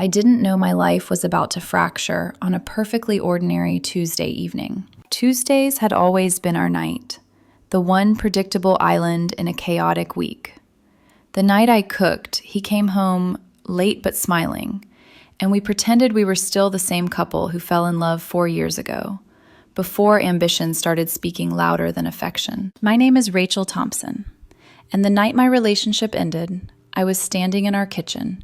I didn't know my life was about to fracture on a perfectly ordinary Tuesday evening. Tuesdays had always been our night, the one predictable island in a chaotic week. The night I cooked, he came home late but smiling, and we pretended we were still the same couple who fell in love 4 years ago, before ambition started speaking louder than affection. My name is Rachel Thompson, and the night my relationship ended, I was standing in our kitchen,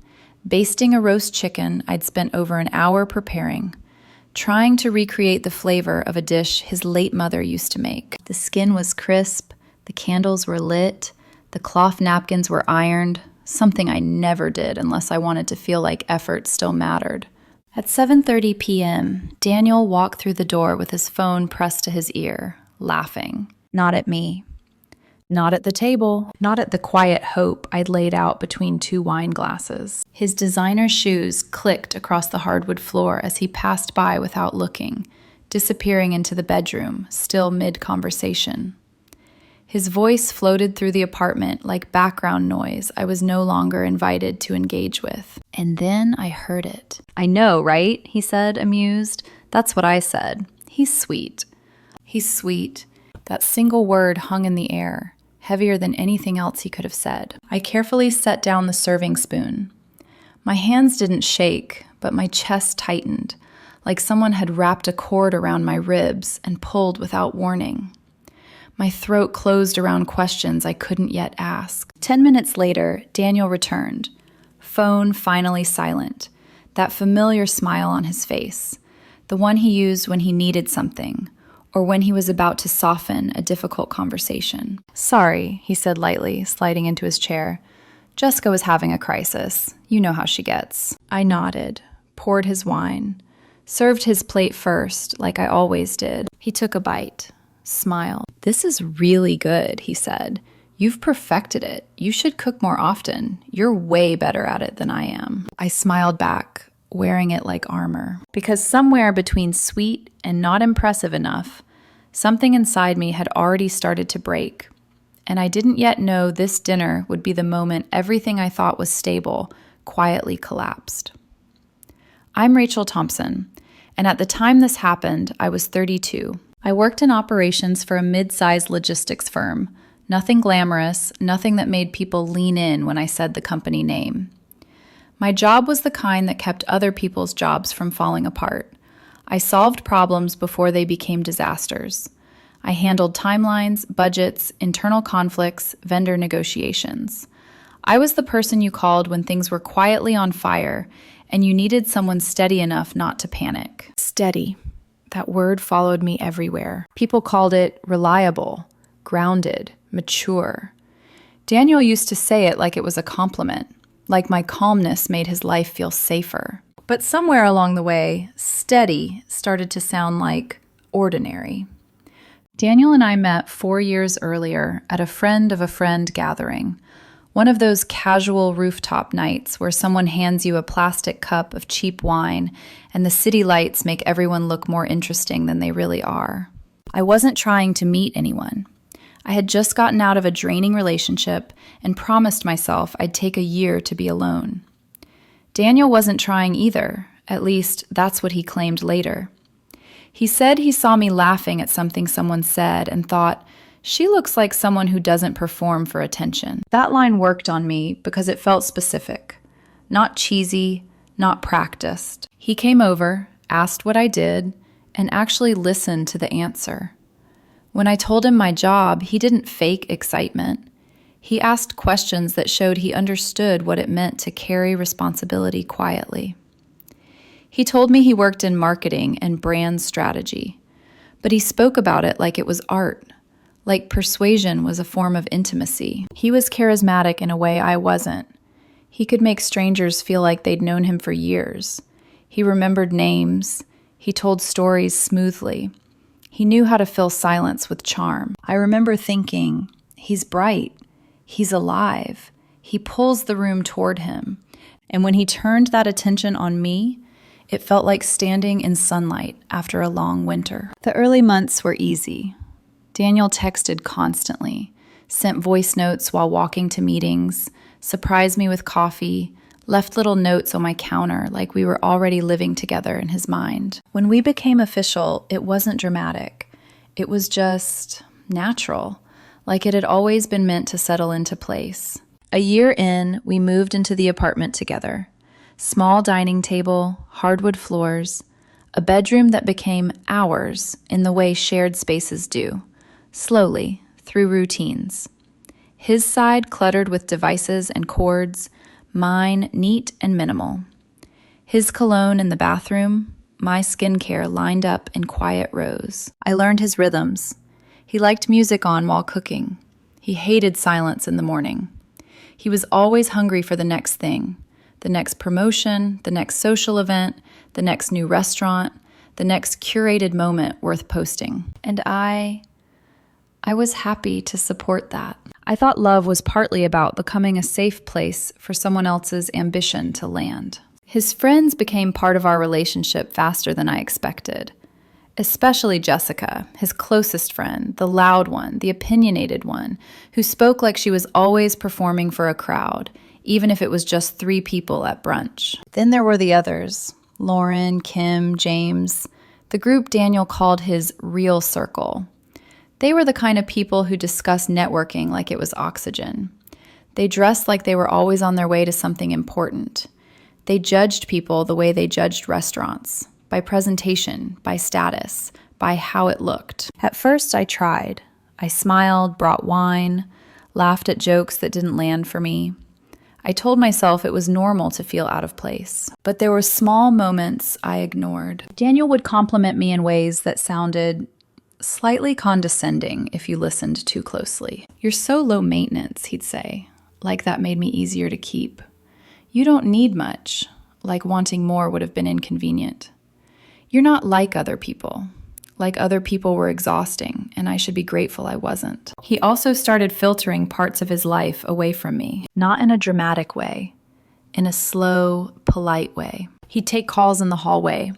basting a roast chicken I'd spent over an hour preparing, trying to recreate the flavor of a dish his late mother used to make. The skin was crisp, the candles were lit, the cloth napkins were ironed, something I never did unless I wanted to feel like effort still mattered. At 7:30 p.m., Daniel walked through the door with his phone pressed to his ear, laughing. Not at me. Not at the table. Not at the quiet hope I'd laid out between 2 wine glasses. His designer shoes clicked across the hardwood floor as he passed by without looking, disappearing into the bedroom, still mid-conversation. His voice floated through the apartment like background noise I was no longer invited to engage with. And then I heard it. "I know, right?" he said, amused. "That's what I said. He's sweet." He's sweet. That single word hung in the air, heavier than anything else he could have said. I carefully set down the serving spoon. My hands didn't shake, but my chest tightened, like someone had wrapped a cord around my ribs and pulled without warning. My throat closed around questions I couldn't yet ask. 10 minutes later, Daniel returned, phone finally silent, that familiar smile on his face, the one he used when he needed something, or when he was about to soften a difficult conversation. "Sorry," he said lightly, sliding into his chair. "Jessica was having a crisis. You know how she gets." I nodded, poured his wine, served his plate first, like I always did. He took a bite, smiled. "This is really good," he said. "You've perfected it. You should cook more often. You're way better at it than I am." I smiled back, wearing it like armor. Because somewhere between sweet and not impressive enough, something inside me had already started to break. And I didn't yet know this dinner would be the moment everything I thought was stable quietly collapsed. I'm Rachel Thompson, and at the time this happened, I was 32. I worked in operations for a mid-sized logistics firm. Nothing glamorous, nothing that made people lean in when I said the company name. My job was the kind that kept other people's jobs from falling apart. I solved problems before they became disasters. I handled timelines, budgets, internal conflicts, vendor negotiations. I was the person you called when things were quietly on fire and you needed someone steady enough not to panic. Steady. That word followed me everywhere. People called it reliable, grounded, mature. Daniel used to say it like it was a compliment, like my calmness made his life feel safer. But somewhere along the way, steady started to sound like ordinary. Daniel and I met 4 years earlier at a friend of a friend gathering, one of those casual rooftop nights where someone hands you a plastic cup of cheap wine and the city lights make everyone look more interesting than they really are. I wasn't trying to meet anyone. I had just gotten out of a draining relationship and promised myself I'd take a year to be alone. Daniel wasn't trying either, at least that's what he claimed later. He said he saw me laughing at something someone said and thought, "She looks like someone who doesn't perform for attention." That line worked on me because it felt specific, not cheesy, not practiced. He came over, asked what I did, and actually listened to the answer. When I told him my job, he didn't fake excitement. He asked questions that showed he understood what it meant to carry responsibility quietly. He told me he worked in marketing and brand strategy, but he spoke about it like it was art, like persuasion was a form of intimacy. He was charismatic in a way I wasn't. He could make strangers feel like they'd known him for years. He remembered names. He told stories smoothly. He knew how to fill silence with charm. I remember thinking, he's bright. He's alive. He pulls the room toward him. And when he turned that attention on me, it felt like standing in sunlight after a long winter. The early months were easy. Daniel texted constantly, sent voice notes while walking to meetings, surprised me with coffee, left little notes on my counter like we were already living together in his mind. When we became official, it wasn't dramatic. It was just natural, like it had always been meant to settle into place. A year in, we moved into the apartment together. Small dining table, hardwood floors, a bedroom that became ours in the way shared spaces do, slowly, through routines. His side cluttered with devices and cords, mine neat and minimal. His cologne in the bathroom, my skincare lined up in quiet rows. I learned his rhythms. He liked music on while cooking. He hated silence in the morning. He was always hungry for the next thing, the next promotion, the next social event, the next new restaurant, the next curated moment worth posting. And I was happy to support that. I thought love was partly about becoming a safe place for someone else's ambition to land. His friends became part of our relationship faster than I expected. Especially Jessica, his closest friend, the loud one, the opinionated one, who spoke like she was always performing for a crowd, even if it was just 3 people at brunch. Then there were the others, Lauren, Kim, James, the group Daniel called his real circle. They were the kind of people who discussed networking like it was oxygen. They dressed like they were always on their way to something important. They judged people the way they judged restaurants, by presentation, by status, by how it looked. At first, I tried. I smiled, brought wine, laughed at jokes that didn't land for me. I told myself it was normal to feel out of place. But there were small moments I ignored. Daniel would compliment me in ways that sounded slightly condescending if you listened too closely. "You're so low maintenance," he'd say, like that made me easier to keep. "You don't need much," like wanting more would have been inconvenient. "You're not like other people," like other people were exhausting, and I should be grateful I wasn't. He also started filtering parts of his life away from me, not in a dramatic way, in a slow, polite way. He'd take calls in the hallway.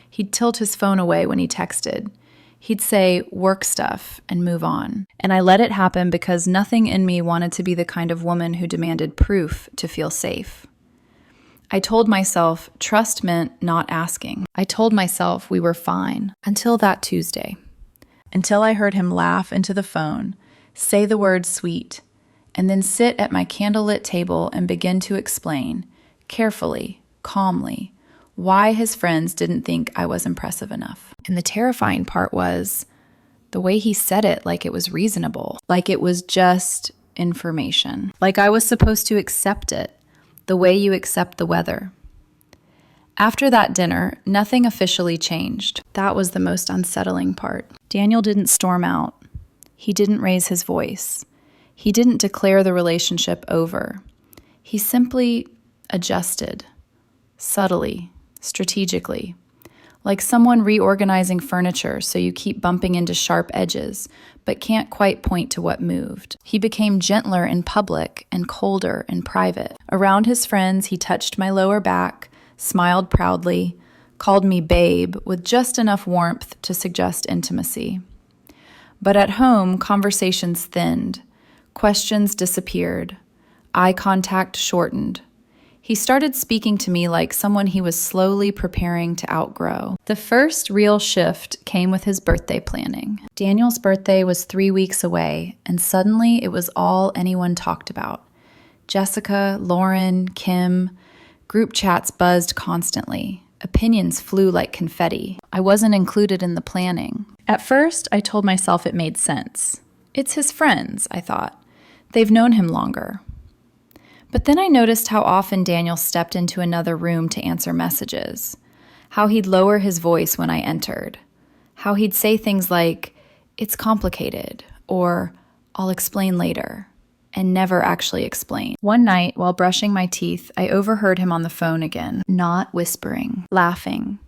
He'd tilt his phone away when he texted. He'd say work stuff and move on. And I let it happen because nothing in me wanted to be the kind of woman who demanded proof to feel safe. I told myself trust meant not asking. I told myself we were fine until that Tuesday. Until I heard him laugh into the phone, say the word sweet, and then sit at my candlelit table and begin to explain, carefully, calmly, why his friends didn't think I was impressive enough. And the terrifying part was the way he said it, like it was reasonable, like it was just information, like I was supposed to accept it, the way you accept the weather. After that dinner, nothing officially changed. That was the most unsettling part. Daniel didn't storm out. He didn't raise his voice. He didn't declare the relationship over. He simply adjusted, subtly, strategically, like someone reorganizing furniture so you keep bumping into sharp edges, but can't quite point to what moved. He became gentler in public and colder in private. Around his friends, he touched my lower back, smiled proudly, called me babe with just enough warmth to suggest intimacy. But at home, conversations thinned, questions disappeared, eye contact shortened. He started speaking to me like someone he was slowly preparing to outgrow. The first real shift came with his birthday planning. Daniel's birthday was 3 weeks away, and suddenly it was all anyone talked about. Jessica, Lauren, Kim, group chats buzzed constantly. Opinions flew like confetti. I wasn't included in the planning. At first, I told myself it made sense. It's his friends, I thought. They've known him longer. But then I noticed how often Daniel stepped into another room to answer messages, how he'd lower his voice when I entered, how he'd say things like, "It's complicated," or "I'll explain later," and never actually explain. One night, while brushing my teeth, I overheard him on the phone again, not whispering, laughing.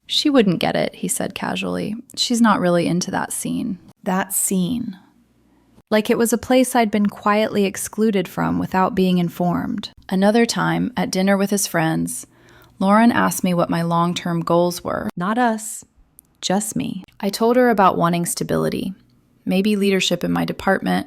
"She wouldn't get it," he said casually. "She's not really into that scene." That scene. Like it was a place I'd been quietly excluded from without being informed. Another time, at dinner with his friends, Lauren asked me what my long-term goals were. Not us, just me. I told her about wanting stability, maybe leadership in my department,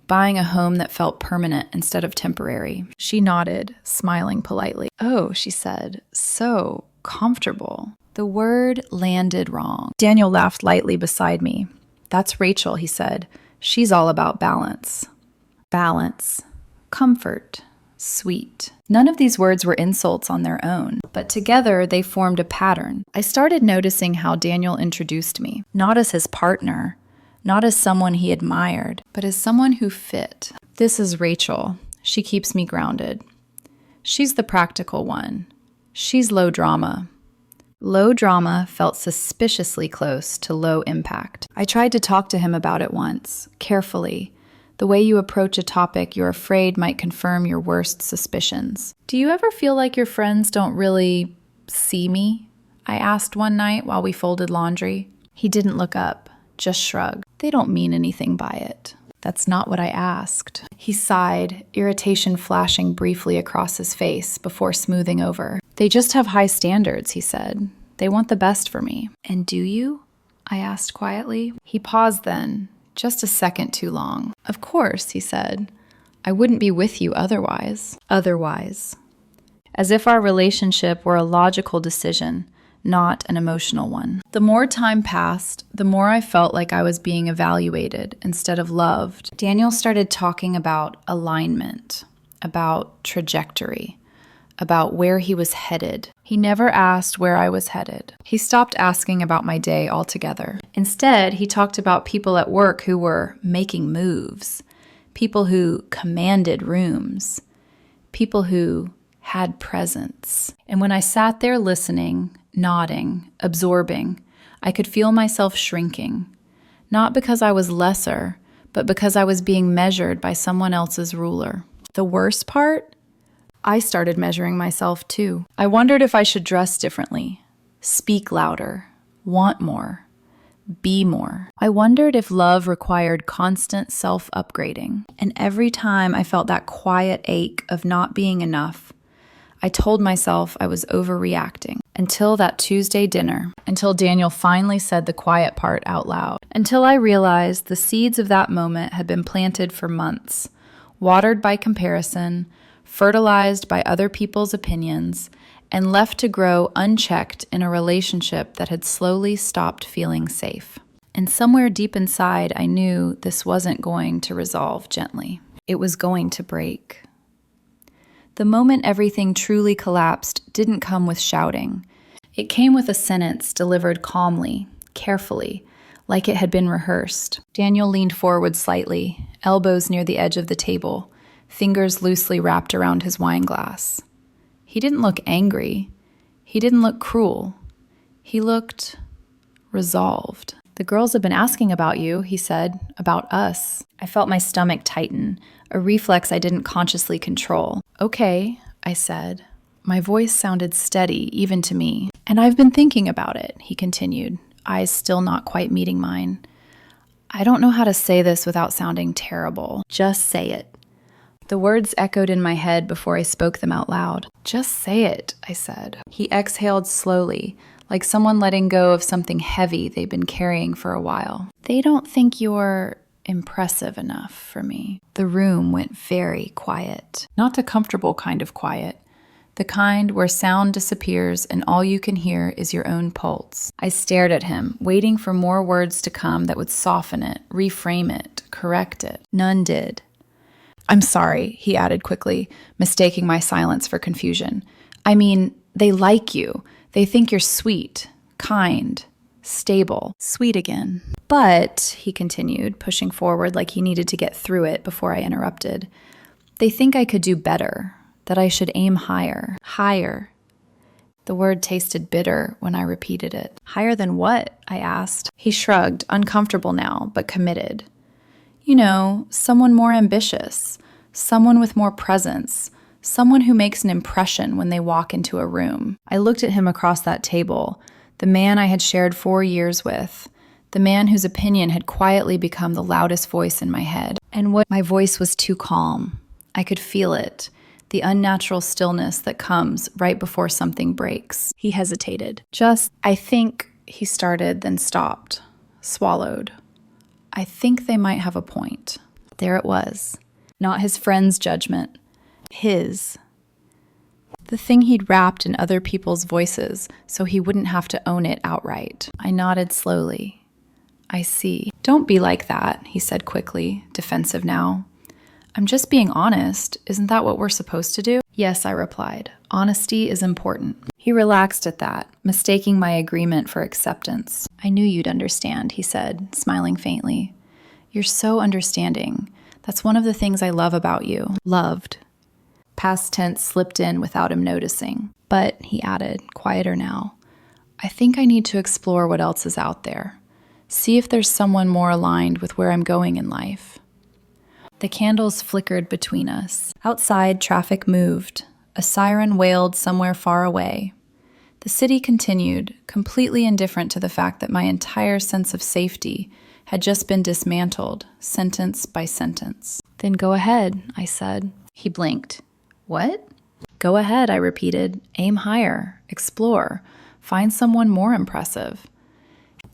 buying a home that felt permanent instead of temporary. She nodded, smiling politely. "Oh," she said, "so comfortable." The word landed wrong. Daniel laughed lightly beside me. "That's Rachel," he said. "She's all about balance." Balance, comfort, sweet. None of these words were insults on their own, but together they formed a pattern. I started noticing how Daniel introduced me, not as his partner, not as someone he admired, but as someone who fit. "This is Rachel. She keeps me grounded. She's the practical one. She's low drama." Low drama felt suspiciously close to low impact. I tried to talk to him about it once, carefully, the way you approach a topic you're afraid might confirm your worst suspicions. "Do you ever feel like your friends don't really see me?" I asked one night while we folded laundry. He didn't look up, just shrugged. "They don't mean anything by it." "That's not what I asked." He sighed, irritation flashing briefly across his face before smoothing over. "They just have high standards," he said. "They want the best for me." "And do you?" I asked quietly. He paused then, just a second too long. "Of course," he said. "I wouldn't be with you otherwise." Otherwise. As if our relationship were a logical decision, not an emotional one. The more time passed, the more I felt like I was being evaluated instead of loved. Daniel started talking about alignment, about trajectory, about where he was headed. He never asked where I was headed. He stopped asking about my day altogether. Instead, he talked about people at work who were making moves, people who commanded rooms, people who had presence. And when I sat there listening, nodding, absorbing, I could feel myself shrinking, not because I was lesser, but because I was being measured by someone else's ruler. The worst part? I started measuring myself too. I wondered if I should dress differently, speak louder, want more, be more. I wondered if love required constant self-upgrading. And every time I felt that quiet ache of not being enough, I told myself I was overreacting. Until that Tuesday dinner, until Daniel finally said the quiet part out loud, until I realized the seeds of that moment had been planted for months, watered by comparison, fertilized by other people's opinions, and left to grow unchecked in a relationship that had slowly stopped feeling safe. And somewhere deep inside, I knew this wasn't going to resolve gently. It was going to break. The moment everything truly collapsed didn't come with shouting. It came with a sentence delivered calmly, carefully, like it had been rehearsed. Daniel leaned forward slightly, elbows near the edge of the table, fingers loosely wrapped around his wine glass. He didn't look angry. He didn't look cruel. He looked resolved. "The girls have been asking about you," he said, "about us." I felt my stomach tighten, a reflex I didn't consciously control. "Okay," I said. My voice sounded steady, even to me. "And I've been thinking about it," he continued, eyes still not quite meeting mine. "I don't know how to say this without sounding terrible. Just say it." The words echoed in my head before I spoke them out loud. "Just say it," I said. He exhaled slowly, like someone letting go of something heavy they've been carrying for a while. "They don't think you're impressive enough for me." The room went very quiet. Not the comfortable kind of quiet. The kind where sound disappears and all you can hear is your own pulse. I stared at him, waiting for more words to come that would soften it, reframe it, correct it. None did. "I'm sorry," he added quickly, mistaking my silence for confusion. "I mean, they like you. They think you're sweet, kind, stable." Sweet again. "But," he continued, pushing forward like he needed to get through it before I interrupted, "they think I could do better, that I should aim higher." Higher. The word tasted bitter when I repeated it. "Higher than what?" I asked. He shrugged, uncomfortable now, but committed. "You know, someone more ambitious, someone with more presence, someone who makes an impression when they walk into a room." I looked at him across that table, the man I had shared 4 years with, the man whose opinion had quietly become the loudest voice in my head. And what my voice was too calm. I could feel it, the unnatural stillness that comes right before something breaks. He hesitated. "I think," he started, then stopped, swallowed. "I think they might have a point." There it was. Not his friend's judgment. His. The thing he'd wrapped in other people's voices so he wouldn't have to own it outright. I nodded slowly. I see. Don't be like that, he said quickly, defensive now. I'm just being honest. Isn't that what we're supposed to do? Yes, I replied. Honesty is important. He relaxed at that, mistaking my agreement for acceptance. I knew you'd understand, he said, smiling faintly. You're so understanding. That's one of the things I love about you. Loved. Past tense slipped in without him noticing. But, he added, quieter now, I think I need to explore what else is out there. See if there's someone more aligned with where I'm going in life. The candles flickered between us. Outside, traffic moved. A siren wailed somewhere far away. The city continued, completely indifferent to the fact that my entire sense of safety had just been dismantled, sentence by sentence. Then go ahead, I said. He blinked. What? Go ahead, I repeated. Aim higher. Explore. Find someone more impressive.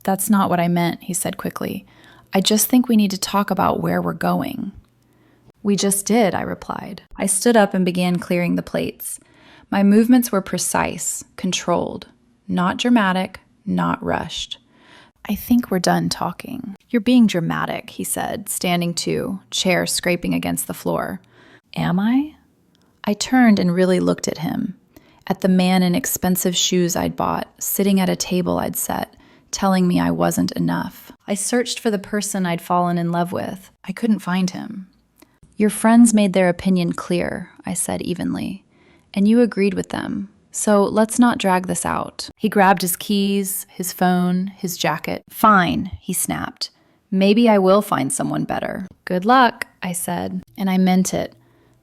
That's not what I meant, he said quickly. I just think we need to talk about where we're going. We just did, I replied. I stood up and began clearing the plates. My movements were precise, controlled, not dramatic, not rushed. I think we're done talking. You're being dramatic, he said, standing to, chair scraping against the floor. Am I? I turned and really looked at him, at the man in expensive shoes I'd bought, sitting at a table I'd set, telling me I wasn't enough. I searched for the person I'd fallen in love with. I couldn't find him. Your friends made their opinion clear, I said evenly, and you agreed with them. So let's not drag this out. He grabbed his keys, his phone, his jacket. Fine, he snapped. Maybe I will find someone better. Good luck, I said, and I meant it.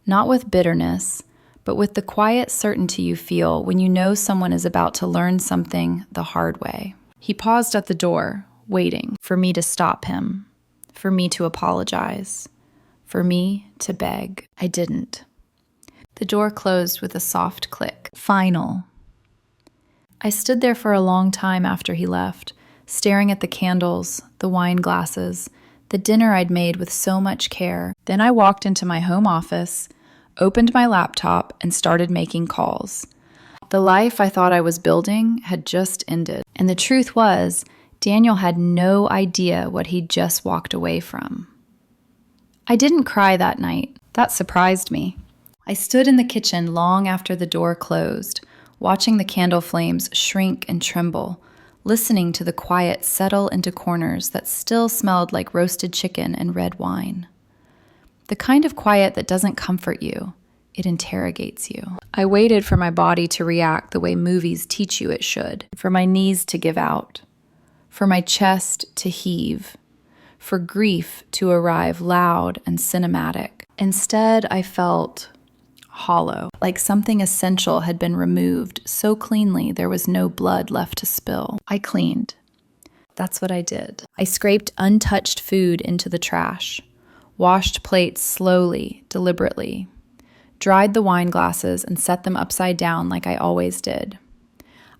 Not with bitterness, but with the quiet certainty you feel when you know someone is about to learn something the hard way. He paused at the door, waiting for me to stop him, for me to apologize, for me to beg. I didn't. The door closed with a soft click. Final. I stood there for a long time after he left, staring at the candles, the wine glasses, the dinner I'd made with so much care. Then I walked into my home office, opened my laptop, and started making calls. The life I thought I was building had just ended. And the truth was, Daniel had no idea what he'd just walked away from. I didn't cry that night. That surprised me. I stood in the kitchen long after the door closed, watching the candle flames shrink and tremble, listening to the quiet settle into corners that still smelled like roasted chicken and red wine. The kind of quiet that doesn't comfort you, it interrogates you. I waited for my body to react the way movies teach you it should, for my knees to give out, for my chest to heave, for grief to arrive loud and cinematic. Instead, I felt hollow, like something essential had been removed so cleanly there was no blood left to spill. I cleaned. That's what I did. I scraped untouched food into the trash, washed plates slowly, deliberately, dried the wine glasses and set them upside down like I always did.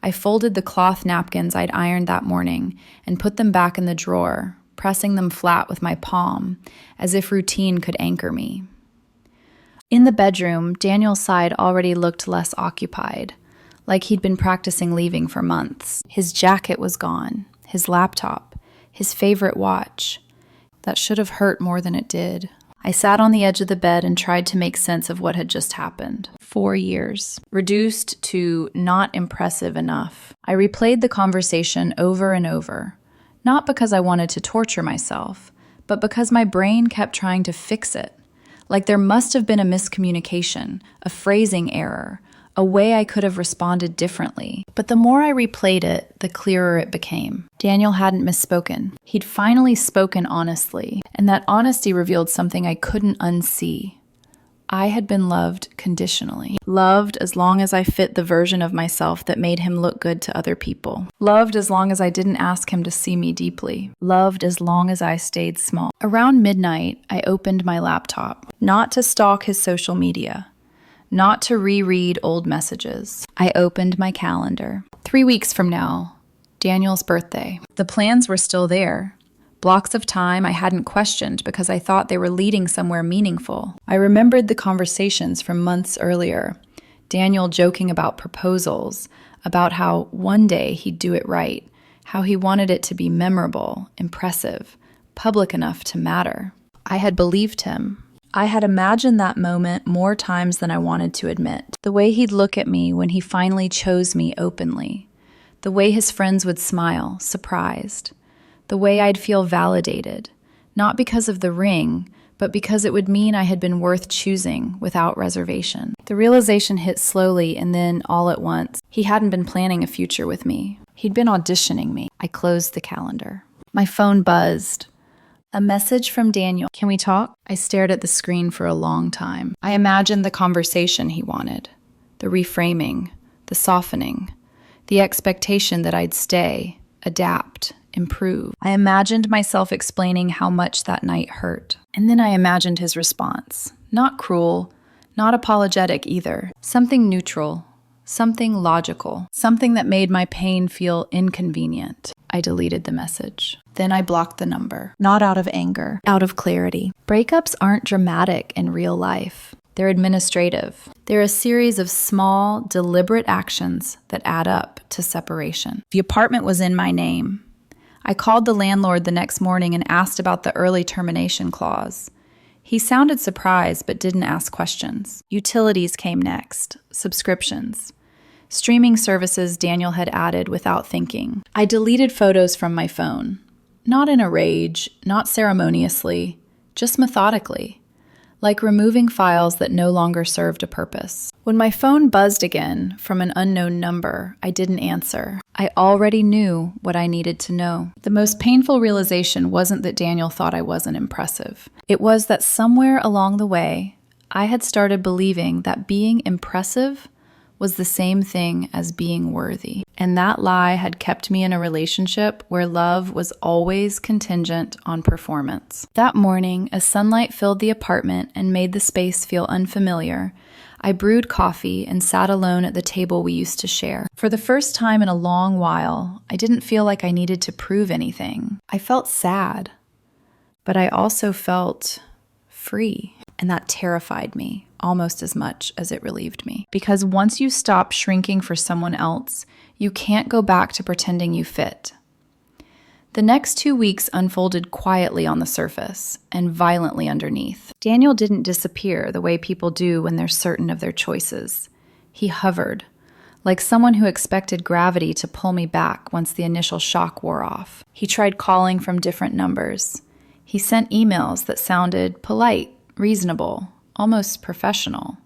I folded the cloth napkins I'd ironed that morning and put them back in the drawer, pressing them flat with my palm, as if routine could anchor me. In the bedroom, Daniel's side already looked less occupied, like he'd been practicing leaving for months. His jacket was gone, his laptop, his favorite watch. That should have hurt more than it did. I sat on the edge of the bed and tried to make sense of what had just happened. 4 years, reduced to not impressive enough. I replayed the conversation over and over, not because I wanted to torture myself, but because my brain kept trying to fix it. Like there must have been a miscommunication, a phrasing error, a way I could have responded differently. But the more I replayed it, the clearer it became. Daniel hadn't misspoken. He'd finally spoken honestly, and that honesty revealed something I couldn't unsee. I had been loved conditionally. Loved as long as I fit the version of myself that made him look good to other people. Loved as long as I didn't ask him to see me deeply. Loved as long as I stayed small. Around midnight, I opened my laptop, not to stalk his social media, not to reread old messages. I opened my calendar. 3 weeks from now, Daniel's birthday. The plans were still there, Blocks of time I hadn't questioned because I thought they were leading somewhere meaningful. I remembered the conversations from months earlier. Daniel joking about proposals, about how one day he'd do it right, how he wanted it to be memorable, impressive, public enough to matter. I had believed him. I had imagined that moment more times than I wanted to admit. The way he'd look at me when he finally chose me openly. The way his friends would smile, surprised. The way I'd feel validated, not because of the ring, but because it would mean I had been worth choosing without reservation. The realization hit slowly and then all at once. He hadn't been planning a future with me. He'd been auditioning me. I closed the calendar. My phone buzzed. A message from Daniel. Can we talk? I stared at the screen for a long time. I imagined the conversation he wanted, the reframing, the softening, the expectation that I'd stay, adapt, improve. I imagined myself explaining how much that night hurt. And then I imagined his response. Not cruel, not apologetic either. Something neutral, something logical, something that made my pain feel inconvenient. I deleted the message. Then I blocked the number. Not out of anger, out of clarity. Breakups aren't dramatic in real life. They're administrative. They're a series of small, deliberate actions that add up to separation. The apartment was in my name. I called the landlord the next morning and asked about the early termination clause. He sounded surprised but didn't ask questions. Utilities came next, subscriptions. Streaming services Daniel had added without thinking. I deleted photos from my phone. Not in a rage, not ceremoniously, just methodically. Like removing files that no longer served a purpose. When my phone buzzed again from an unknown number, I didn't answer. I already knew what I needed to know. The most painful realization wasn't that Daniel thought I wasn't impressive. It was that somewhere along the way, I had started believing that being impressive was the same thing as being worthy. And that lie had kept me in a relationship where love was always contingent on performance. That morning, as sunlight filled the apartment and made the space feel unfamiliar, I brewed coffee and sat alone at the table we used to share. For the first time in a long while, I didn't feel like I needed to prove anything. I felt sad, but I also felt free, and that terrified me almost as much as it relieved me. Because once you stop shrinking for someone else, you can't go back to pretending you fit. The next 2 weeks unfolded quietly on the surface and violently underneath. Daniel didn't disappear the way people do when they're certain of their choices. He hovered, like someone who expected gravity to pull me back once the initial shock wore off. He tried calling from different numbers. He sent emails that sounded polite, reasonable, almost professional.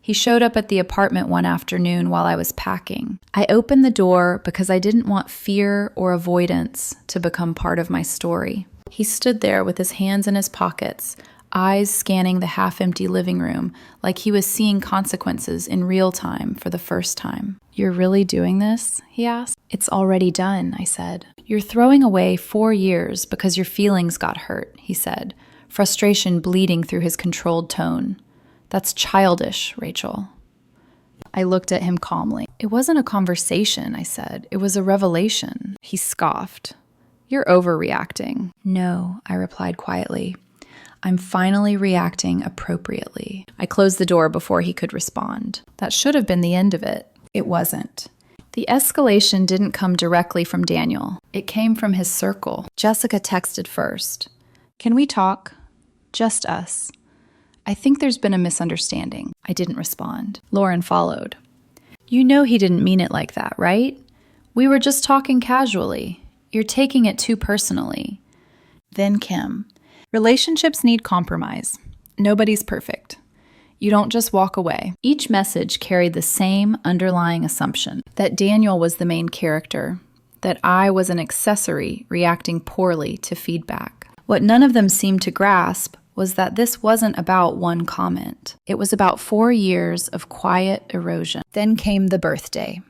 He showed up at the apartment one afternoon while I was packing. I opened the door because I didn't want fear or avoidance to become part of my story. He stood there with his hands in his pockets, eyes scanning the half-empty living room like he was seeing consequences in real time for the first time. "You're really doing this?" he asked. "It's already done," I said. "You're throwing away 4 years because your feelings got hurt," he said, frustration bleeding through his controlled tone. "That's childish, Rachel." I looked at him calmly. "It wasn't a conversation," I said. "It was a revelation." He scoffed. "You're overreacting." "No," I replied quietly. "I'm finally reacting appropriately." I closed the door before he could respond. That should have been the end of it. It wasn't. The escalation didn't come directly from Daniel. It came from his circle. Jessica texted first. "Can we talk? Just us. I think there's been a misunderstanding." I didn't respond. Lauren followed. "You know he didn't mean it like that, right? We were just talking casually. You're taking it too personally." Then Kim. "Relationships need compromise. Nobody's perfect. You don't just walk away." Each message carried the same underlying assumption, that Daniel was the main character, that I was an accessory reacting poorly to feedback. What none of them seemed to grasp was that this wasn't about one comment. It was about 4 years of quiet erosion. Then came the birthday.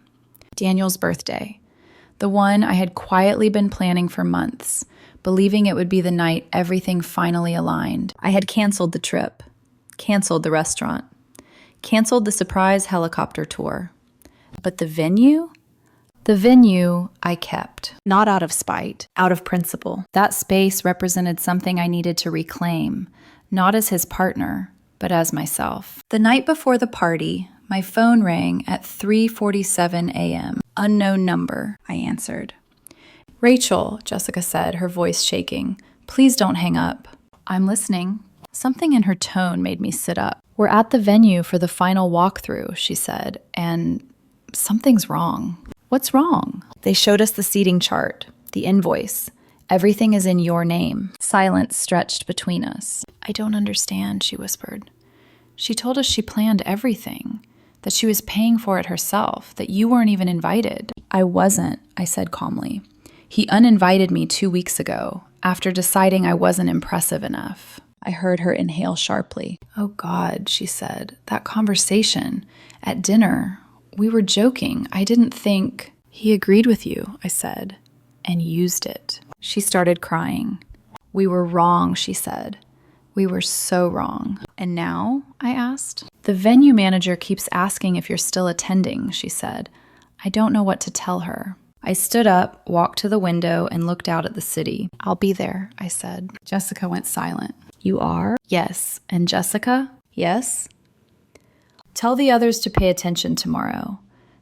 Daniel's birthday. The one I had quietly been planning for months, believing it would be the night everything finally aligned. I had canceled the trip, canceled the restaurant, canceled the surprise helicopter tour. But the venue? The venue I kept, not out of spite, out of principle. That space represented something I needed to reclaim, not as his partner, but as myself. The night before the party, my phone rang at 3:47 a.m. Unknown number, I answered. Rachel, Jessica said, her voice shaking. Please don't hang up. I'm listening. Something in her tone made me sit up. We're at the venue for the final walkthrough, she said, and something's wrong. What's wrong? They showed us the seating chart, the invoice. Everything is in your name. Silence stretched between us. I don't understand, she whispered. She told us she planned everything, that she was paying for it herself, that you weren't even invited. I wasn't, I said calmly. He uninvited me 2 weeks ago, after deciding I wasn't impressive enough. I heard her inhale sharply. Oh God, she said, that conversation at dinner, we were joking. I didn't think... He agreed with you, I said, and used it. She started crying. We were wrong, she said. We were so wrong. And now? I asked. The venue manager keeps asking if you're still attending, she said. I don't know what to tell her. I stood up, walked to the window, and looked out at the city. I'll be there, I said. Jessica went silent. You are? Yes. And Jessica? Yes. Tell the others to pay attention tomorrow.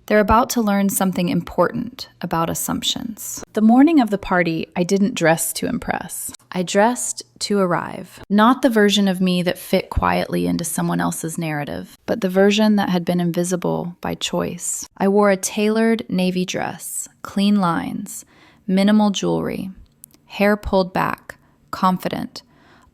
They're about to learn something important about assumptions. The morning of the party, I didn't dress to impress. I dressed to arrive. Not the version of me that fit quietly into someone else's narrative, but the version that had been invisible by choice. I wore a tailored navy dress, clean lines, minimal jewelry, hair pulled back, confident,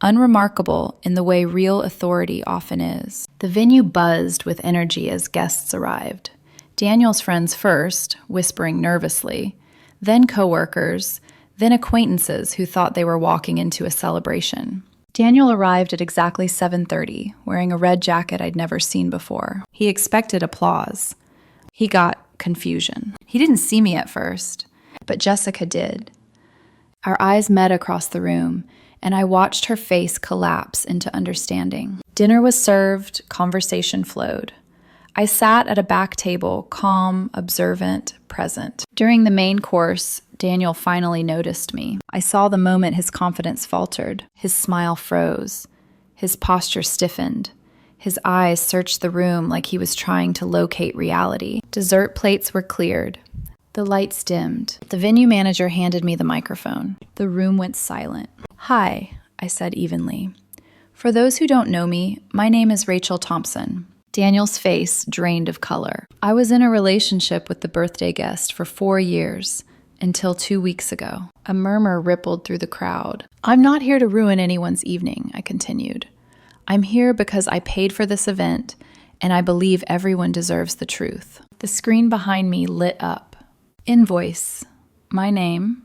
unremarkable in the way real authority often is. The venue buzzed with energy as guests arrived. Daniel's friends first, whispering nervously, then coworkers, then acquaintances who thought they were walking into a celebration. Daniel arrived at exactly 7:30, wearing a red jacket I'd never seen before. He expected applause. He got confusion. He didn't see me at first, but Jessica did. Our eyes met across the room, and I watched her face collapse into understanding. Dinner was served, conversation flowed. I sat at a back table, calm, observant, present. During the main course, Daniel finally noticed me. I saw the moment his confidence faltered. His smile froze. His posture stiffened. His eyes searched the room like he was trying to locate reality. Dessert plates were cleared. The lights dimmed. The venue manager handed me the microphone. The room went silent. Hi, I said evenly. For those who don't know me, my name is Rachel Thompson. Daniel's face drained of color. I was in a relationship with the birthday guest for 4 years, until 2 weeks ago. A murmur rippled through the crowd. I'm not here to ruin anyone's evening, I continued. I'm here because I paid for this event, and I believe everyone deserves the truth. The screen behind me lit up. Invoice. My name.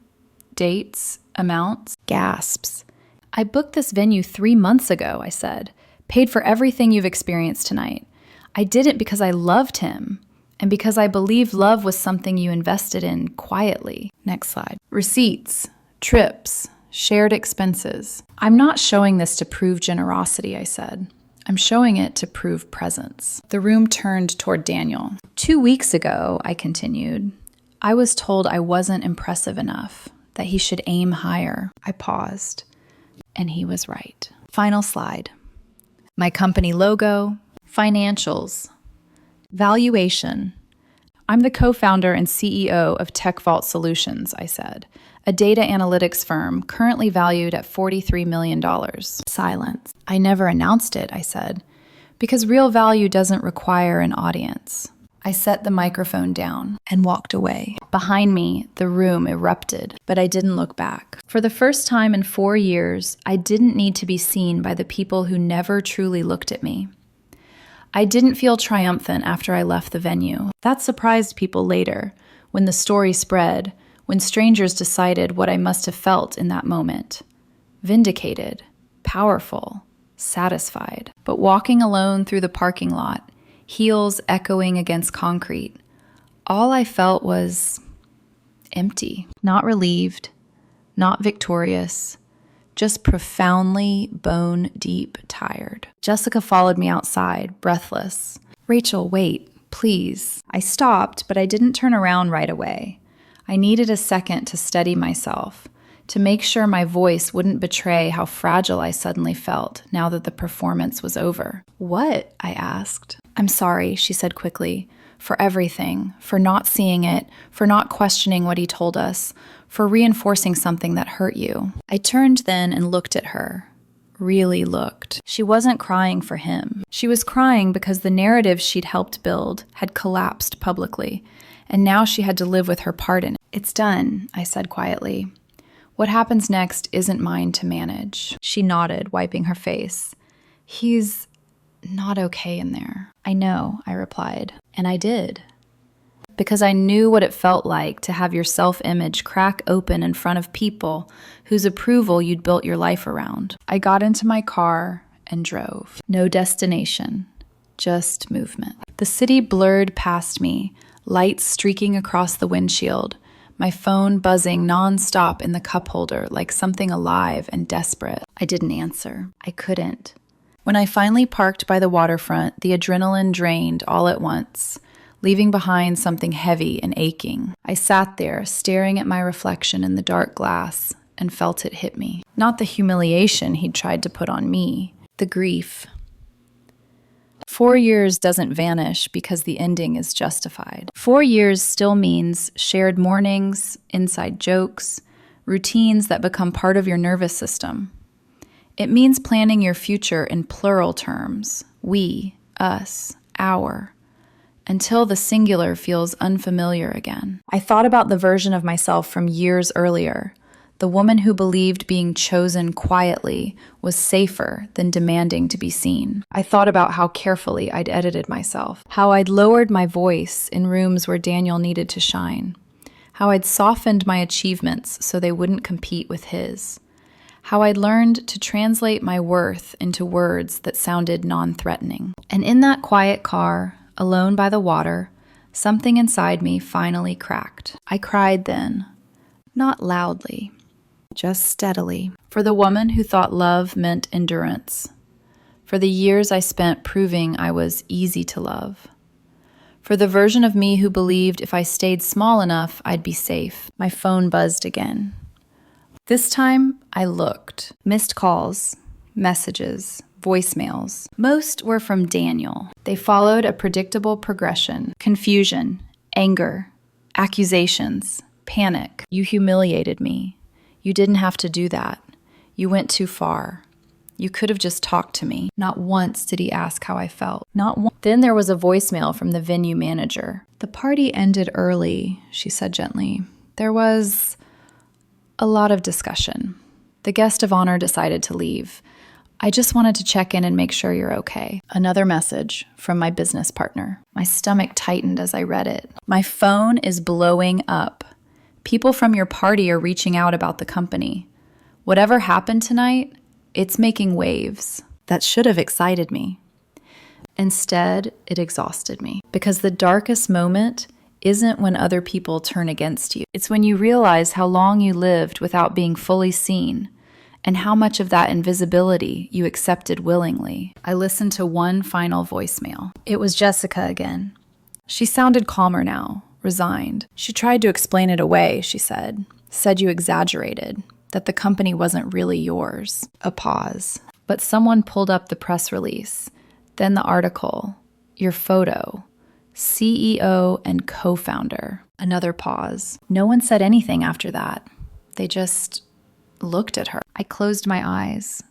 Dates. Amounts. Gasps. I booked this venue 3 months ago, I said. Paid for everything you've experienced tonight. I did it because I loved him, and because I believed love was something you invested in quietly. Next slide. Receipts, trips, shared expenses. I'm not showing this to prove generosity, I said. I'm showing it to prove presence. The room turned toward Daniel. 2 weeks ago, I continued, I was told I wasn't impressive enough, that he should aim higher. I paused, and he was right. Final slide. My company logo, financials, valuation. I'm the co-founder and CEO of TechVault Solutions, I said, a data analytics firm currently valued at $43 million. Silence. I never announced it, I said, because real value doesn't require an audience. I set the microphone down and walked away. Behind me, the room erupted, but I didn't look back. For the first time in 4 years, I didn't need to be seen by the people who never truly looked at me. I didn't feel triumphant after I left the venue. That surprised people later, when the story spread, when strangers decided what I must have felt in that moment. Vindicated, powerful, satisfied. But walking alone through the parking lot, heels echoing against concrete, all I felt was empty. Not relieved, not victorious, just profoundly bone-deep tired. Jessica followed me outside, breathless. Rachel, wait, Please. I stopped, but I didn't turn around right away. I needed a second to steady myself, to make sure my voice wouldn't betray how fragile I suddenly felt now that the performance was over. What? I asked. I'm sorry, she said quickly, for everything, for not seeing it, for not questioning what he told us, for reinforcing something that hurt you. I turned then and looked at her. Really looked. She wasn't crying for him. She was crying because the narrative she'd helped build had collapsed publicly, and now she had to live with her part in it. It's done, I said quietly. What happens next isn't mine to manage. She nodded, wiping her face. He's not okay in there. I know, I replied, and I did. Because I knew what it felt like to have your self-image crack open in front of people whose approval you'd built your life around. I got into my car and drove. No destination, just movement. The city blurred past me, lights streaking across the windshield, my phone buzzing nonstop in the cup holder like something alive and desperate. I didn't answer. I couldn't. When I finally parked by the waterfront, the adrenaline drained all at once, leaving behind something heavy and aching. I sat there, staring at my reflection in the dark glass, and felt it hit me. Not the humiliation he'd tried to put on me, the grief. 4 years doesn't vanish because the ending is justified. 4 years still means shared mornings, inside jokes, routines that become part of your nervous system. It means planning your future in plural terms, we, us, our, until the singular feels unfamiliar again. I thought about the version of myself from years earlier, the woman who believed being chosen quietly was safer than demanding to be seen. I thought about how carefully I'd edited myself, how I'd lowered my voice in rooms where Daniel needed to shine, how I'd softened my achievements so they wouldn't compete with his, how I'd learned to translate my worth into words that sounded non-threatening. And in that quiet car, alone by the water, something inside me finally cracked. I cried then, not loudly, just steadily, for the woman who thought love meant endurance, for the years I spent proving I was easy to love, for the version of me who believed if I stayed small enough, I'd be safe. My phone buzzed again. This time, I looked. Missed calls, messages, voicemails. Most were from Daniel. They followed a predictable progression: confusion, anger, accusations, panic. You humiliated me. You didn't have to do that. You went too far. You could have just talked to me. Not once did he ask how I felt. Not once. Then there was a voicemail from the venue manager. The party ended early, she said gently. There was a lot of discussion. The guest of honor decided to leave. I just wanted to check in and make sure you're okay. Another message from my business partner. My stomach tightened as I read it. My phone is blowing up. People from your party are reaching out about the company. Whatever happened tonight, it's making waves. That should have excited me. Instead, it exhausted me. Because the darkest moment isn't when other people turn against you. It's when you realize how long you lived without being fully seen, and how much of that invisibility you accepted willingly. I listened to one final voicemail. It was Jessica again. She sounded calmer now, resigned. She tried to explain it away, she said. Said you exaggerated, that the company wasn't really yours. A pause. But someone pulled up the press release, then the article, your photo, CEO and co-founder. Another pause. No one said anything after that. They just looked at her. I closed my eyes.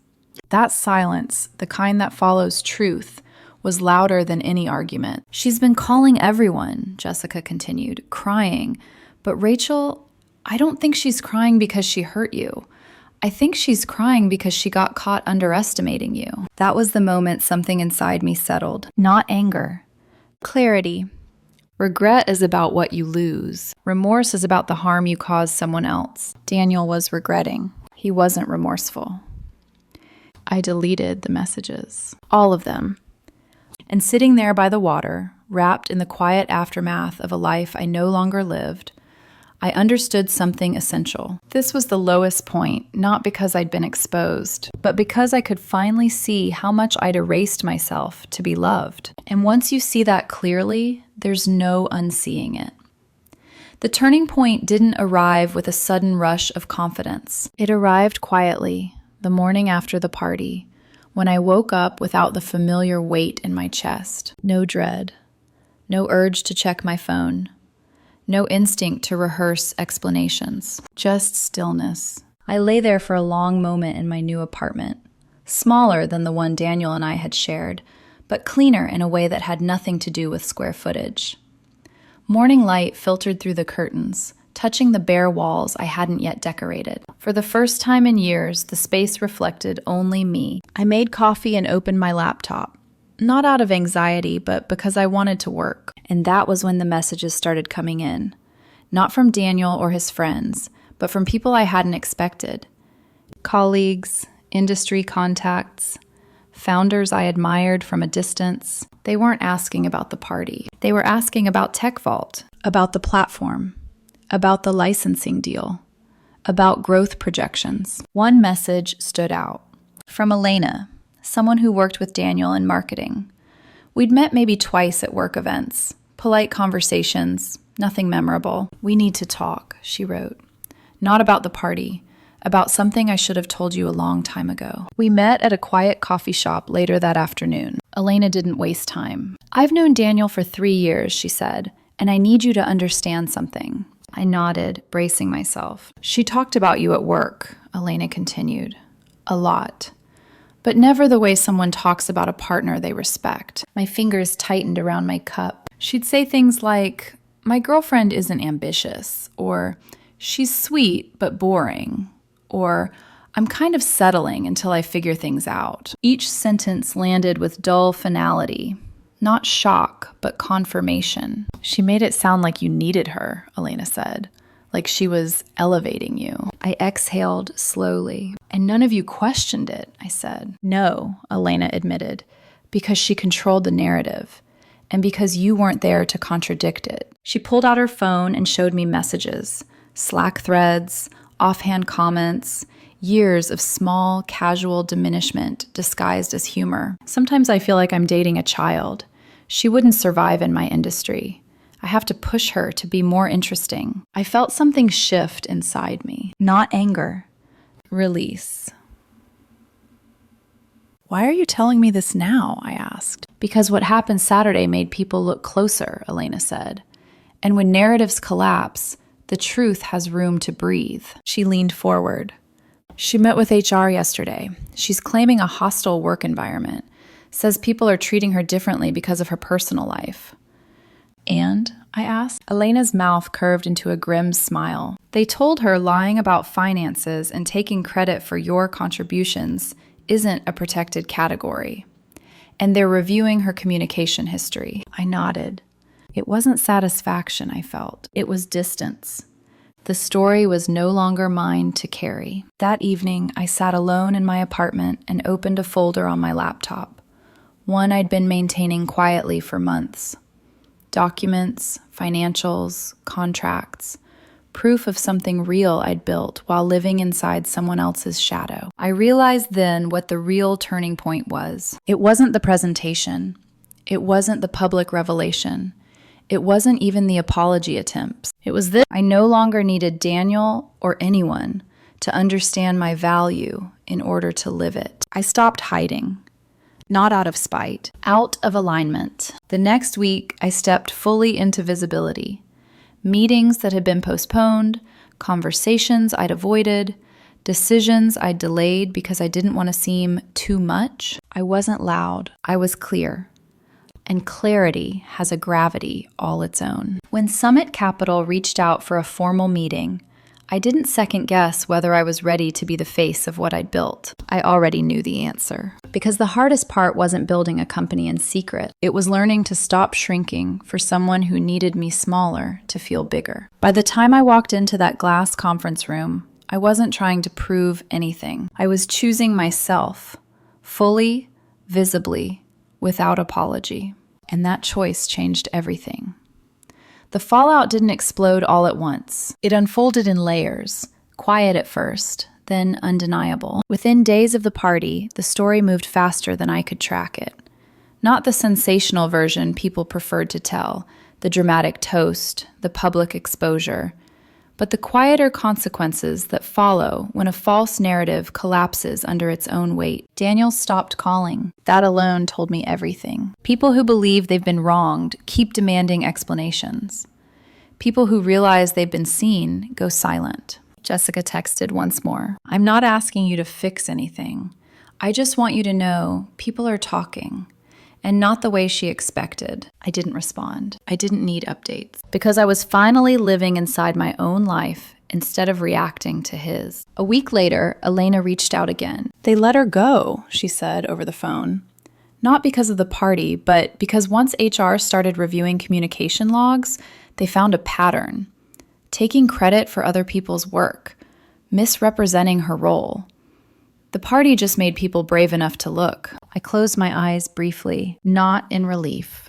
That silence, the kind that follows truth, was louder than any argument. She's been calling everyone, Jessica continued, crying. But Rachel, I don't think she's crying because she hurt you. I think she's crying because she got caught underestimating you. That was the moment something inside me settled. Not anger. Clarity. Regret is about what you lose. Remorse is about the harm you caused someone else. Daniel was regretting. He wasn't remorseful. I deleted the messages. All of them. And sitting there by the water, wrapped in the quiet aftermath of a life I no longer lived, I understood something essential. This was the lowest point, not because I'd been exposed, but because I could finally see how much I'd erased myself to be loved. And once you see that clearly, there's no unseeing it. The turning point didn't arrive with a sudden rush of confidence. It arrived quietly, the morning after the party, when I woke up without the familiar weight in my chest. No dread, no urge to check my phone, no instinct to rehearse explanations, just stillness. I lay there for a long moment in my new apartment, smaller than the one Daniel and I had shared, but cleaner in a way that had nothing to do with square footage. Morning light filtered through the curtains, touching the bare walls I hadn't yet decorated. For the first time in years, the space reflected only me. I made coffee and opened my laptop. Not out of anxiety, but because I wanted to work. And that was when the messages started coming in. Not from Daniel or his friends, but from people I hadn't expected. Colleagues, industry contacts, founders I admired from a distance. They weren't asking about the party. They were asking about TechVault, about the platform, about the licensing deal, about growth projections. One message stood out. From Elena, someone who worked with Daniel in marketing. We'd met maybe twice at work events. Polite conversations, nothing memorable. "We need to talk," she wrote. "Not about the party, about something I should have told you a long time ago." We met at a quiet coffee shop later that afternoon. Elena didn't waste time. "I've known Daniel for 3 years," she said, "and I need you to understand something." I nodded, bracing myself. "She talked about you at work," Elena continued. "A lot. But never the way someone talks about a partner they respect." My fingers tightened around my cup. She'd say things like, "My girlfriend isn't ambitious," or "She's sweet but boring," or "I'm kind of settling until I figure things out." Each sentence landed with dull finality. Not shock, but confirmation. "She made it sound like you needed her," Elena said. "Like she was elevating you." I exhaled slowly. "And none of you questioned it," I said. "No," Elena admitted, "because she controlled the narrative, and because you weren't there to contradict it." She pulled out her phone and showed me messages, Slack threads, offhand comments, years of small, casual diminishment disguised as humor. Sometimes I feel like I'm dating a child. She wouldn't survive in my industry. I have to push her to be more interesting. I felt something shift inside me. Not anger. Release. "Why are you telling me this now?" I asked. "Because what happened Saturday made people look closer," Elena said. "And when narratives collapse, the truth has room to breathe." She leaned forward. "She met with HR yesterday. She's claiming a hostile work environment. Says people are treating her differently because of her personal life." "And?" I asked. Elena's mouth curved into a grim smile. "They told her lying about finances and taking credit for your contributions isn't a protected category. And they're reviewing her communication history." I nodded. It wasn't satisfaction I felt. It was distance. The story was no longer mine to carry. That evening, I sat alone in my apartment and opened a folder on my laptop, one I'd been maintaining quietly for months. Documents, financials, contracts, proof of something real I'd built while living inside someone else's shadow. I realized then what the real turning point was. It wasn't the presentation. It wasn't the public revelation. It wasn't even the apology attempts. It was this. I no longer needed Daniel or anyone to understand my value in order to live it. I stopped hiding. Not out of spite, out of alignment. The next week, I stepped fully into visibility. Meetings that had been postponed, conversations I'd avoided, decisions I'd delayed because I didn't want to seem too much. I wasn't loud. I was clear. And clarity has a gravity all its own. When Summit Capital reached out for a formal meeting, I didn't second guess whether I was ready to be the face of what I'd built. I already knew the answer. Because the hardest part wasn't building a company in secret. It was learning to stop shrinking for someone who needed me smaller to feel bigger. By the time I walked into that glass conference room, I wasn't trying to prove anything. I was choosing myself, fully, visibly, without apology. And that choice changed everything. The fallout didn't explode all at once. It unfolded in layers, quiet at first, then undeniable. Within days of the party, the story moved faster than I could track it. Not the sensational version people preferred to tell, the dramatic toast, the public exposure, but the quieter consequences that follow when a false narrative collapses under its own weight. Daniel stopped calling. That alone told me everything. People who believe they've been wronged keep demanding explanations. People who realize they've been seen go silent. Jessica texted once more. I'm not asking you to fix anything. I just want you to know people are talking. And not the way she expected. I didn't respond. I didn't need updates. Because I was finally living inside my own life instead of reacting to his. A week later, Elena reached out again. They let her go, she said over the phone. Not because of the party, but because once HR started reviewing communication logs, they found a pattern. Taking credit for other people's work. Misrepresenting her role. The party just made people brave enough to look. I closed my eyes briefly, not in relief,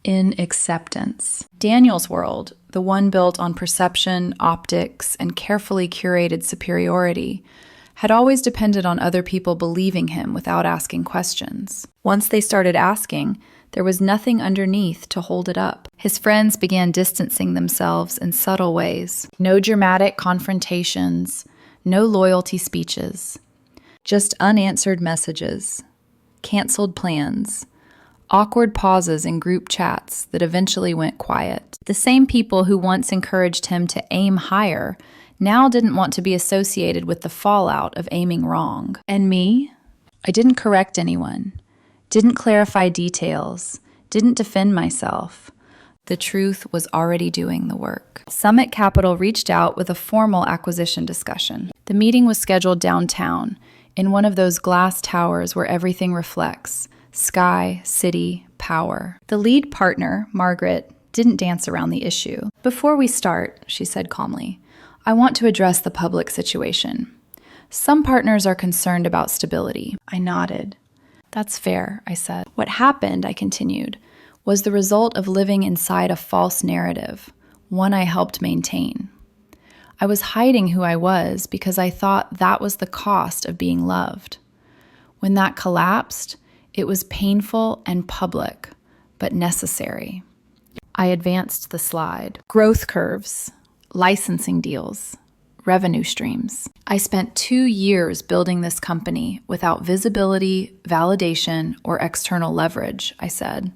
in acceptance. Daniel's world, the one built on perception, optics, and carefully curated superiority, had always depended on other people believing him without asking questions. Once they started asking, there was nothing underneath to hold it up. His friends began distancing themselves in subtle ways. No dramatic confrontations, no loyalty speeches. Just unanswered messages, canceled plans, awkward pauses in group chats that eventually went quiet. The same people who once encouraged him to aim higher now didn't want to be associated with the fallout of aiming wrong. And me? I didn't correct anyone, didn't clarify details, didn't defend myself. The truth was already doing the work. Summit Capital reached out with a formal acquisition discussion. The meeting was scheduled downtown, in one of those glass towers where everything reflects, sky, city, power. The lead partner, Margaret, didn't dance around the issue. Before we start, she said calmly, I want to address the public situation. Some partners are concerned about stability. I nodded. That's fair, I said. What happened, I continued, was the result of living inside a false narrative, one I helped maintain. I was hiding who I was because I thought that was the cost of being loved. When that collapsed, it was painful and public, but necessary. I advanced the slide. Growth curves, licensing deals, revenue streams. I spent 2 years building this company without visibility, validation, or external leverage, I said.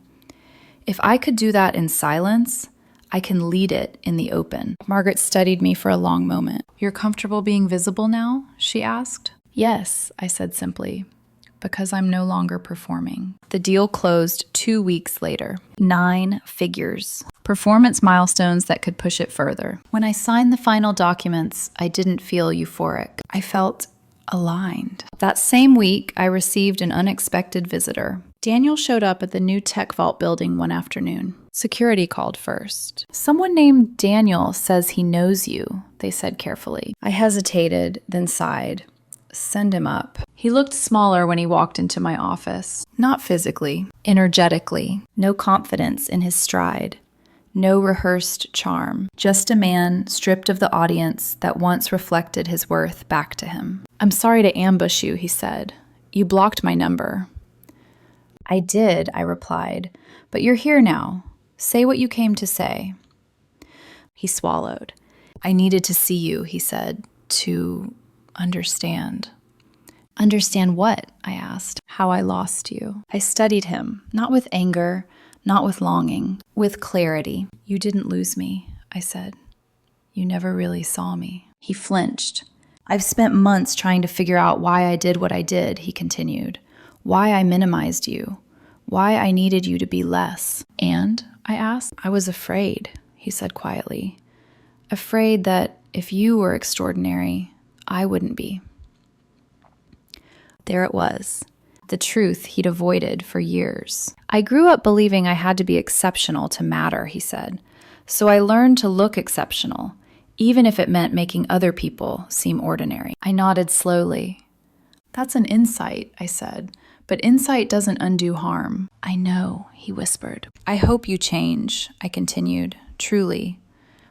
If I could do that in silence, I can lead it in the open. Margaret studied me for a long moment. You're comfortable being visible now? She asked. Yes, I said simply, because I'm no longer performing. The deal closed 2 weeks later. 9 figures. Performance milestones that could push it further. When I signed the final documents, I didn't feel euphoric. I felt aligned. That same week, I received an unexpected visitor. Daniel showed up at the new Tech Vault building one afternoon. Security called first. Someone named Daniel says he knows you, they said carefully. I hesitated, then sighed. Send him up. He looked smaller when he walked into my office. Not physically, energetically. No confidence in his stride. No rehearsed charm. Just a man stripped of the audience that once reflected his worth back to him. I'm sorry to ambush you, he said. You blocked my number. I did, I replied, but you're here now. Say what you came to say. He swallowed. I needed to see you, he said, to understand. Understand what? I asked. How I lost you. I studied him, not with anger, not with longing, with clarity. You didn't lose me, I said. You never really saw me. He flinched. I've spent months trying to figure out why I did what I did, he continued. Why I minimized you. Why I needed you to be less. And, I asked, I was afraid, he said quietly. Afraid that if you were extraordinary, I wouldn't be. There it was. The truth he'd avoided for years. I grew up believing I had to be exceptional to matter, he said. So I learned to look exceptional, even if it meant making other people seem ordinary. I nodded slowly. That's an insight, I said, but insight doesn't undo harm. I know, he whispered. I hope you change, I continued, truly.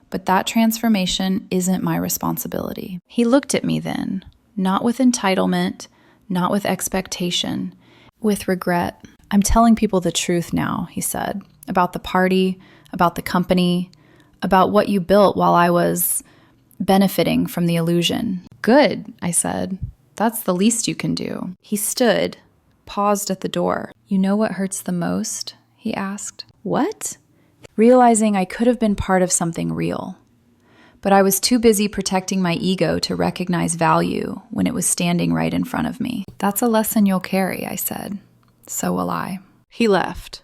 But that transformation isn't my responsibility. He looked at me then, not with entitlement, not with expectation, with regret. I'm telling people the truth now, he said, about the party, about the company, about what you built while I was benefiting from the illusion. Good, I said. That's the least you can do. He stood, paused at the door. You know what hurts the most? He asked. What? Realizing I could have been part of something real. But I was too busy protecting my ego to recognize value when it was standing right in front of me. That's a lesson you'll carry, I said. So will I. He left.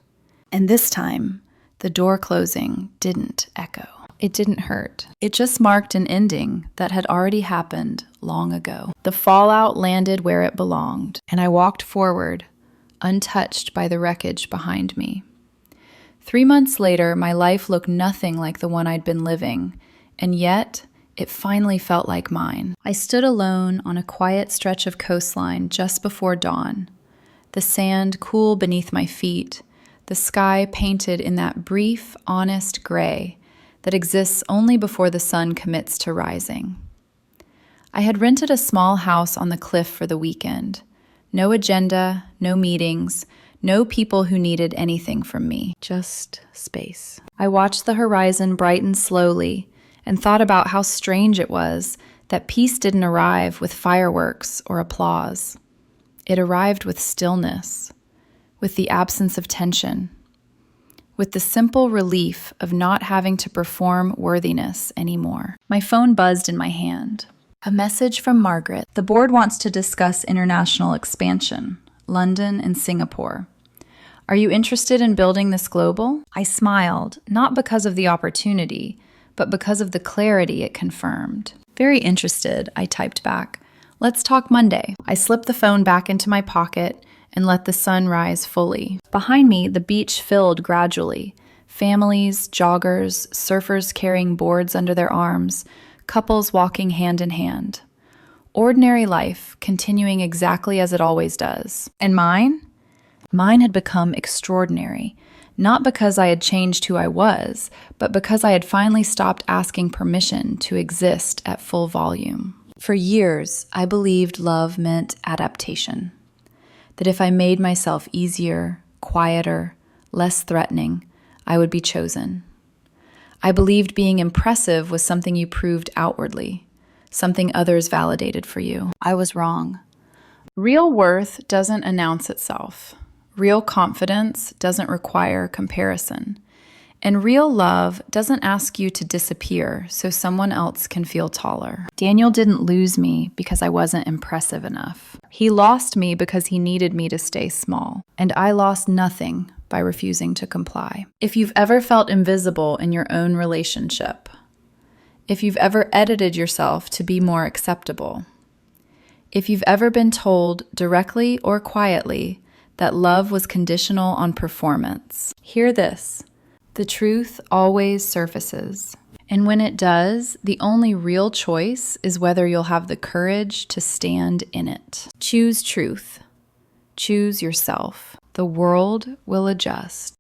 And this time, the door closing didn't echo. It didn't hurt. It just marked an ending that had already happened long ago. The fallout landed where it belonged, and I walked forward, untouched by the wreckage behind me. 3 months later, my life looked nothing like the one I'd been living, and yet it finally felt like mine. I stood alone on a quiet stretch of coastline just before dawn, the sand cool beneath my feet, the sky painted in that brief, honest gray that exists only before the sun commits to rising. I had rented a small house on the cliff for the weekend. No agenda, no meetings, no people who needed anything from me, just space. I watched the horizon brighten slowly and thought about how strange it was that peace didn't arrive with fireworks or applause. It arrived with stillness, with the absence of tension, with the simple relief of not having to perform worthiness anymore. My phone buzzed in my hand. A message from Margaret. The board wants to discuss international expansion, London and Singapore. Are you interested in building this global? I smiled, not because of the opportunity, but because of the clarity it confirmed. Very interested, I typed back. Let's talk Monday. I slipped the phone back into my pocket and let the sun rise fully. Behind me, the beach filled gradually. Families, joggers, surfers carrying boards under their arms, couples walking hand in hand. Ordinary life, continuing exactly as it always does. And mine? Mine had become extraordinary, not because I had changed who I was, but because I had finally stopped asking permission to exist at full volume. For years, I believed love meant adaptation. That if I made myself easier, quieter, less threatening, I would be chosen. I believed being impressive was something you proved outwardly, something others validated for you. I was wrong. Real worth doesn't announce itself. Real confidence doesn't require comparison. And real love doesn't ask you to disappear so someone else can feel taller. Daniel didn't lose me because I wasn't impressive enough. He lost me because he needed me to stay small. And I lost nothing by refusing to comply. If you've ever felt invisible in your own relationship, if you've ever edited yourself to be more acceptable, if you've ever been told directly or quietly that love was conditional on performance, hear this. The truth always surfaces. And when it does, the only real choice is whether you'll have the courage to stand in it. Choose truth. Choose yourself. The world will adjust.